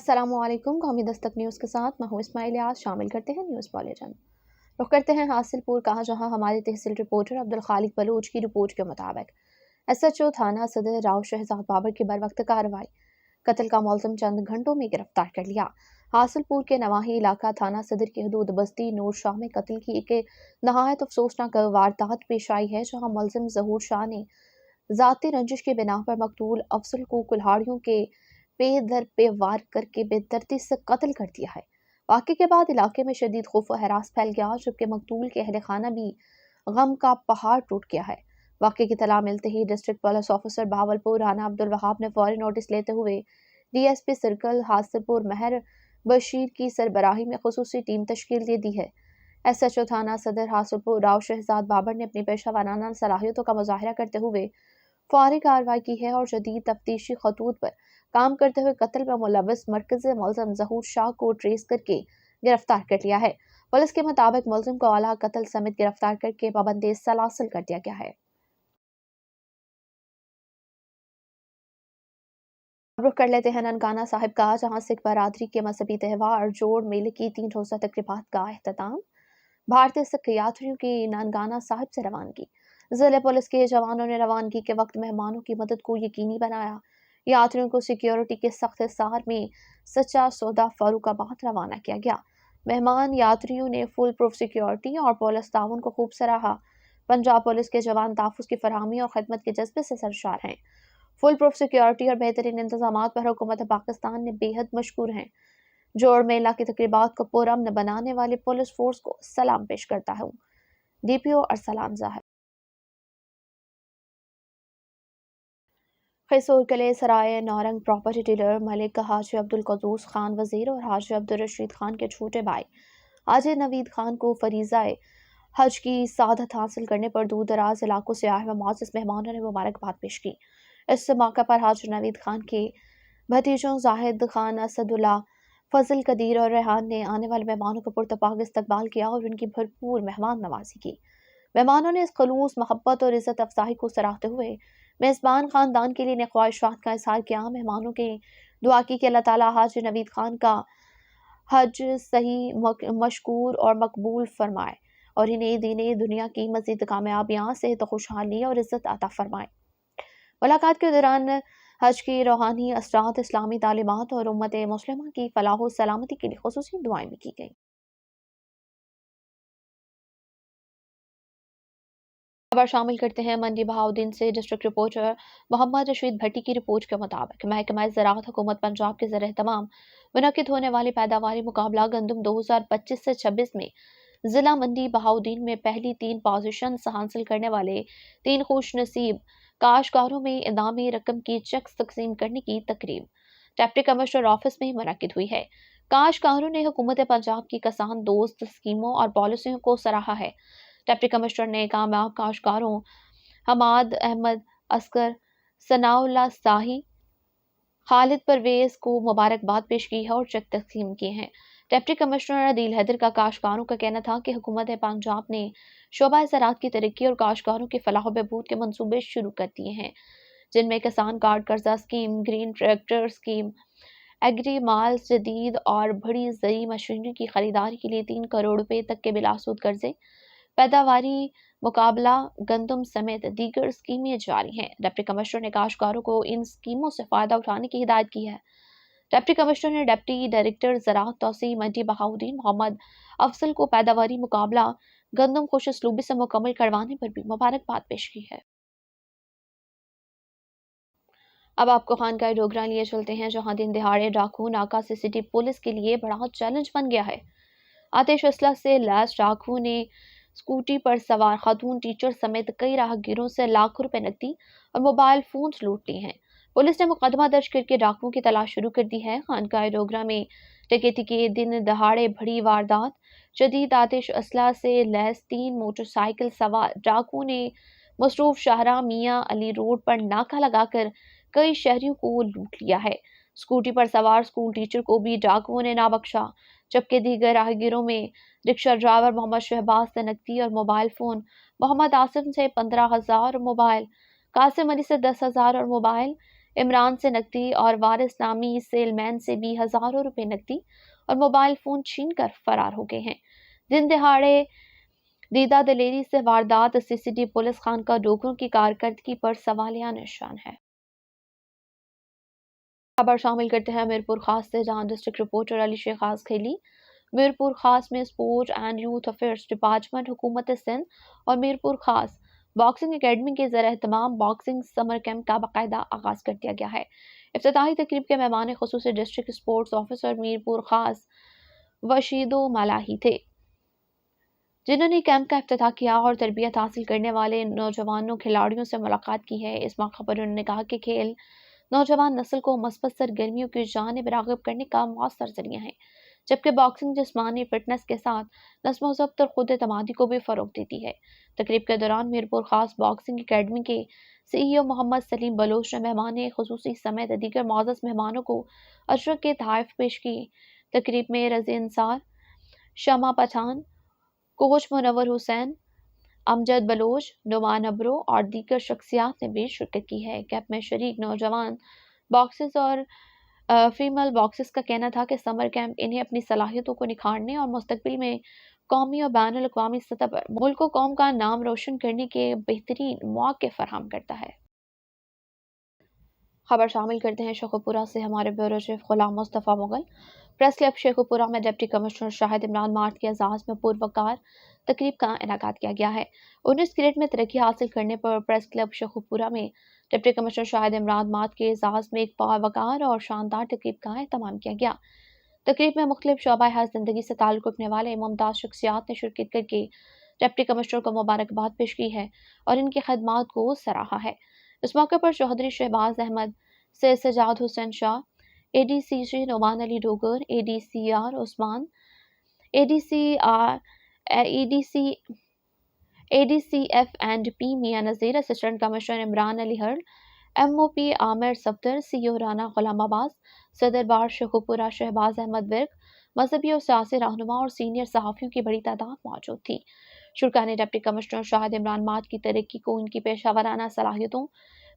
अस्सलाम वालेकुम। कौमी दस्तक न्यूज़ के साथ मैं हूं इस्माइल। आज शामिल करते हैं न्यूज़ बुलेटिन। रुख करते हैं हासिलपुर कहा, जहां हमारे तहसील रिपोर्टर अब्दुल खालिक बलूच की रिपोर्ट के मुताबिक SHO थाना सदर राव शहजाद बाबर की बर वक्त कार्रवाई, कत्ल का मुलजिम चंद घंटों में गिरफ्तार कर लिया। हासिलपुर के नवाही इलाका थाना सदर की हदूद बस्ती नूर शाह में कत्ल की एक नहायत अफसोसनाक वारदात पेश आई है, जहां मुलजिम जहूर शाह ने जाती रंजिश की बिना पर मकतूल अफसल को कुल्हाड़ियों के पे दर पे वार करके बेदर्दी से कत्ल कर दिया है। वाक़े के बाद इलाके में शदीद खौफ व हरास फैल गया, जबकि मकतूल के अहले खाना भी गम का पहाड़ टूट गया है। वाक़े की तला मिलते ही district police officer Bahawalpur Rana Abdul Wahab ने फौरी नोटिस लेते हुए DSP सर्कल हासिलपुर महर बशीर की सरबराही में खुसूसी टीम तश्कील दे दी है। SHO थाना सदर हासिलपुर राव शहजाद बाबर ने अपनी पेशा वाराना सलाहियतों का मुजाहरा करते हुए फौरी कार्रवाई की है और जदीद तफ्तीशी खतूत पर काम करते हुए कत्ल में मुलव्वस मरकज़ी मुलज़िम ज़हूर शाह को ट्रेस करके गिरफ्तार कर लिया है। पुलिस के मुताबिक मुलज़िम को आला कत्ल समेत गिरफ्तार करके पाबंदी सलासिल कर दिया गया है। रुख कर लेते हैं ननकाना साहिब का, जहां सिख बरादरी के मजहबी त्यौहार जोड़ मेले की 3 रोज़ा तकरीबात का अहतमाम। भारतीय सिख यात्रियों की ननकाना साहिब से रवानगी। जिले पुलिस के जवानों ने रवानगी के वक्त मेहमानों की मदद को यकीनी बनाया। यात्रियों को सिक्योरिटी के सख्त हिसार में सच्चा सौदा फर्रुखाबाद रवाना किया गया। मेहमान यात्रियों ने फुल प्रूफ सिक्योरिटी और पुलिस ताउन को खूब सराहा। पंजाब पुलिस के जवान तहफ़्फ़ुज़ की फरहमी और खिदमत के जज्बे से सरशार हैं। फुल प्रूफ सिक्योरिटी और बेहतरीन इंतजामात पर हुकूमत पाकिस्तान ने बेहद मशकूर हैं। जोड़ मेला की तकरीबात को पुरअमन बनाने वाली पुलिस फोर्स को सलाम पेश करता हूँ। DPO अरसलान ज़ाहिर। खैसूर किले सराय नौरंग प्रॉपर्टी डीलर मलिक हाजी अब्दुल कदूस खान वजीर और हाजी अब्दुल रशीद खान के छोटे भाई हाजी नवीद खान को फरीज़ाए हज की सादत हासिल करने पर दूर दराज इलाकों से आए हुए मुअज़्ज़ज़ मेहमानों ने मुबारकबाद पेश की। इस मौके पर हाजी नवीद खान के भतीजों जाहिद खान, असदुल्ला, फजल कदीर और रेहान ने आने वाले मेहमानों को पुरतपाक इस्तकबाल किया और उनकी भरपूर मेहमान नवाजी की। मेहमानों ने इस खलूस मोहब्बत और इज़्ज़त अफजाई को सराहते हुए मेज़बान खानदान के लिए नेक ख्वाहिशात का इज़हार किया। मेहमानों के दुआ की कि अल्लाह ताला हाजी नवीद खान का हज सही मशकूर और मकबूल फरमाए और इन्हें दीने दुनिया की मज़ीद कामयाबियाँ, सेहत, खुशहाली और इज़्ज़त अता फरमाए। मुलाकात के दौरान हज की रूहानी असरात, इस्लामी तालीमात और उम्मत मुस्लिमा की फलाह व सलामती के लिए खुसूसी दुआएं भी की गई। खबर शामिल करते हैं मंडी बहाउद्दीन से। डिस्ट्रिक्ट रिपोर्टर मोहम्मद रशीद भट्टी की रिपोर्ट के मुताबिक महकमा ज़राअत हुकूमत पंजाब के ज़रिए तमाम मुनक्किद होने वाले पैदावारी मुकाबला गंदम 2025 से 26 में जिला मंडी बहाउद्दीन में पहली 3 पोजीशन हासिल करने वाले 3 खुश नसीब काश्तकारों में इनामी रकम की चेक्स तकसीम करने की तकरीब डिप्टी कमिश्नर ऑफिस में मुनक्किद हुई है। काश्तकारों ने हुकूमत पंजाब की किसान दोस्त स्कीमों और पॉलिसियों को सराहा है। डिप्टी कमिश्नर ने कामयाब काश्तकारों हमाद अहमद, असगर, सनाउल्लाह शाही, खालिद परवेज को मुबारकबाद पेश की है और चेक तकसीम किए हैं। डिप्टी कमिश्नर अदील हैदर का काश्तकारों का कहना था कि हुकूमत पंजाब ने शोबा ज़राअत की तरक्की और काश्तकारों की फलाह बहबूद के मंसूबे शुरू कर दिए हैं, जिनमें किसान कार्ड कर्जा scheme, green tractor scheme, agri mall जदीद और बड़ी ज़री मशीनरी की खरीदारी के लिए 3 करोड़ रुपए तक के बिलासूद कर्जे, पैदावारी मुकाबला गंदम समेत दीगर स्कीमें जारी हैं। डिप्टी कमिश्नर ने काश्तकारों को इन स्कीमों से फायदा उठाने की हिदायत की है। डिप्टी कमिश्नर ने डिप्टी डायरेक्टर ज़राअत तौसी मंडी बहाउद्दीन मोहम्मद अफसल को पैदावारी मुकाबला गंदम खुश उसलूबी से मुकम्मल करवाने पर भी मुबारकबाद पेश की है। अब आपको खानकाह डोगरा लिए चलते हैं, जहां दिन दिहाड़े डाकू नाका CCTV पुलिस के लिए बड़ा चैलेंज बन गया है। आतिश असला से लैस डाकू ने स्कूटी पर सवार खातून टीचर समेत कई राहगीरों से लाखों रुपए नकदी और मोबाइल फोन लूट लिए हैं। पुलिस ने मुकदमा दर्ज करके डाकुओं की तलाश शुरू कर दी है। खानकाह डोगरा में डकैती के दिन दहाड़े बड़ी वारदात। जदीद आतिश असला से लैस 3 मोटरसाइकिल सवार डाकुओं ने मसरूफ शाहरा मियाँ अली रोड पर नाका लगाकर कई शहरियों को लूट लिया है। स्कूटी पर सवार स्कूल टीचर को भी डाकुओं ने ना बख्शा, जबकि दीगर राहगीरों में रिक्शा ड्राइवर मोहम्मद शहबाज से नकदी और मोबाइल फोन, मोहम्मद आसिम से 15,000 मोबाइल, कासिम अली से 10,000 और मोबाइल, عمران سے نقدی اور وارث نامی سیل مین سے بھی ہزاروں روپے نقدی اور موبائل فون چھین کر فرار ہو گئے ہیں۔ دن دہاڑے دیدہ دلیری سے واردات سی سی ٹی پولیس خانقاہ ڈوگروں کی کارکردگی پر سوالیہ نشان ہے۔ خبر شامل کرتے ہیں میرپور خاص سے، جہاں ڈسٹرکٹ رپورٹر علی شیخ کھیلی میرپور خاص میں sport and youth affairs department حکومت سندھ اور میرپور خاص باکسنگ اکیڈمی کے زیر اہتمام باکسنگ سمر کیمپ کا باقاعدہ آغاز کر دیا گیا ہے۔ افتتاحی تقریب کے مہمان خصوصی ڈسٹرکٹ اسپورٹس آفیسر میرپور خاص وشیدو ملاحی تھے، جنہوں نے کیمپ کا افتتاح کیا اور تربیت حاصل کرنے والے نوجوانوں کھلاڑیوں سے ملاقات کی ہے۔ اس موقع پر انہوں نے کہا کہ کھیل نوجوان نسل کو مثبت سرگرمیوں کی جانب راغب کرنے کا مؤثر ذریعہ ہے، جبکہ باکسنگ جسمانی فٹنس کے ساتھ نظم و ضبط اور خود اعتمادی کو بھی فروغ دیتی ہے۔ تقریب کے دوران میرپور خاص باکسنگ اکیڈمی کے سی ای او محمد سلیم بلوچ نے مہمان خصوصی سمیت دیگر معزز مہمانوں کو اجر کے تحائف پیش کی۔ تقریب میں رضی انصار، شمع پٹھان، کوچ منور حسین، امجد بلوچ، نعمان ابرو اور دیگر شخصیات نے بھی شرکت کی ہے۔ کیمپ میں شریک نوجوان باکسرز اور فیمل باکسرز کا کہنا تھا کہ سمر کیمپ انہیں اپنی صلاحیتوں کو نکھارنے اور مستقبل میں قومی اور بین الاقوامی سطح پر ملک و قوم کا نام روشن کرنے کے بہترین مواقع فراہم کرتا ہے۔ خبر شامل کرتے ہیں شیخوپورہ سے، ہمارے bureau chief Ghulam Mustafa Mughal press club Sheikhupura میں ڈپٹی کمشنر شاہد عمران مارٹ کے اعزاز میں پروقار تقریب کا انعقاد کیا گیا ہے۔ 19 گریڈ میں ترقی حاصل کرنے پر پریس کلب شیخوپورہ میں ڈپٹی کمشنر شاہد عمران مارٹ کے اعزاز میں ایک باوقار اور شاندار تقریب کا اہتمام کیا گیا۔ تقریب میں مختلف شعبہ حیات زندگی سے تعلق رکھنے والے ممتاز شخصیات نے شرکت کر کے ڈپٹی کمشنر کو مبارکباد پیش کی ہے اور ان کی خدمات کو سراہا ہے۔ اس موقع پر Chaudhry Shahbaz Ahmad, Syed Sajjad Hussain Shah, A D C G Noman Ali Dogar, A D C R Usman, A D C F and P Mian Nazir, assistant commissioner Imran Ali Harral, M O P Amir Safdar, C O Rana Ghulam Abbas, صدر بار شیخوپورہ شہباز احمد ورک، مذہبی اور سیاسی رہنما اور سینئر صحافیوں کی بڑی تعداد موجود تھی۔ شرکا نے ڈپٹی کمشنر شاہد عمران مارٹ کی ترقی کو ان کی پیشہ ورانہ صلاحیتوں،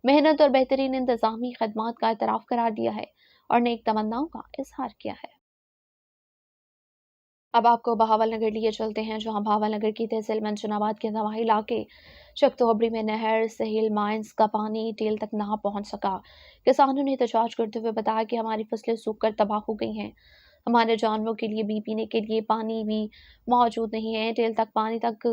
محنت اور بہترین انتظامی خدمات کا اعتراف قرار دیا ہے اور نیک تمناؤں کا اظہار کیا ہے۔ اب آپ کو بہاول نگر لیے چلتے ہیں، جہاں بہاول نگر کی تحصیل منشن آباد کے نواحی علاقے چکتوبری میں نہر سہیل مائنز کا پانی ٹیل تک نہ پہنچ سکا۔ کسانوں نے احتجاج کرتے ہوئے بتایا کہ ہماری فصلیں سوکھ کر تباہ ہو گئی ہیں، ہمارے جانوروں کے لیے بھی پینے کے لیے پانی بھی موجود نہیں ہے۔ ٹیل تک پانی تک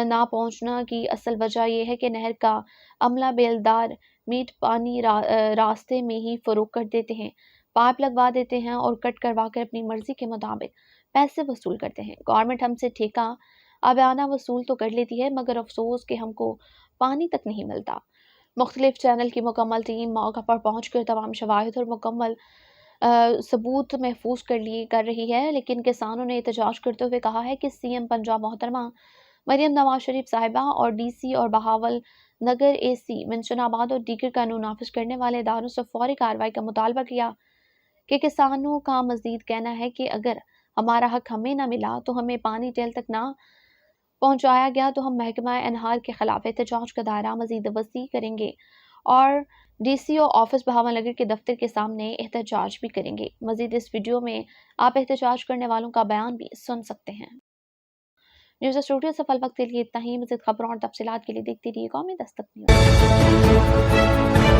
نہ پہنچنا کی اصل وجہ یہ ہے کہ نہر کا عملہ بیلدار میٹ پانی راستے میں ہی فروخت کر دیتے ہیں، پائپ لگوا دیتے ہیں اور کٹ کروا کر اپنی مرضی کے مطابق پیسے وصول کرتے ہیں۔ گورنمنٹ ہم سے ٹھیکہ آبیانہ وصول تو کر لیتی ہے، مگر افسوس کہ ہم کو پانی تک نہیں ملتا۔ مختلف چینل کی مکمل ٹیم موقع پر پہنچ کر تمام شواہد اور مکمل ثبوت محفوظ کر رہی ہے، لیکن کسانوں نے احتجاج کرتے ہوئے کہا ہے کہ سی ایم پنجاب محترمہ مریم نواز شریف صاحبہ اور ڈی سی اور بہاول نگر اے سی منشن آباد اور دیگر قانون نافذ کرنے والے اداروں سے فوری کارروائی کا مطالبہ کیا کہ کسانوں کا مزید کہنا ہے کہ اگر ہمارا حق ہمیں نہ ملا تو ہمیں پانی ٹیل تک نہ پہنچایا گیا تو ہم محکمہ انہار کے خلاف احتجاج کا دائرہ مزید وسیع کریں گے اور D C O office Bahawalnagar کے دفتر کے سامنے احتجاج بھی کریں گے۔ مزید اس ویڈیو میں آپ احتجاج کرنے والوں کا بیان بھی سن سکتے ہیں۔ نیوز اسٹوڈیو سے فل وقت کے لیے اتنا ہی۔ مزید خبروں اور تفصیلات کے لیے دیکھتے رہیے قومی دستک نیوز۔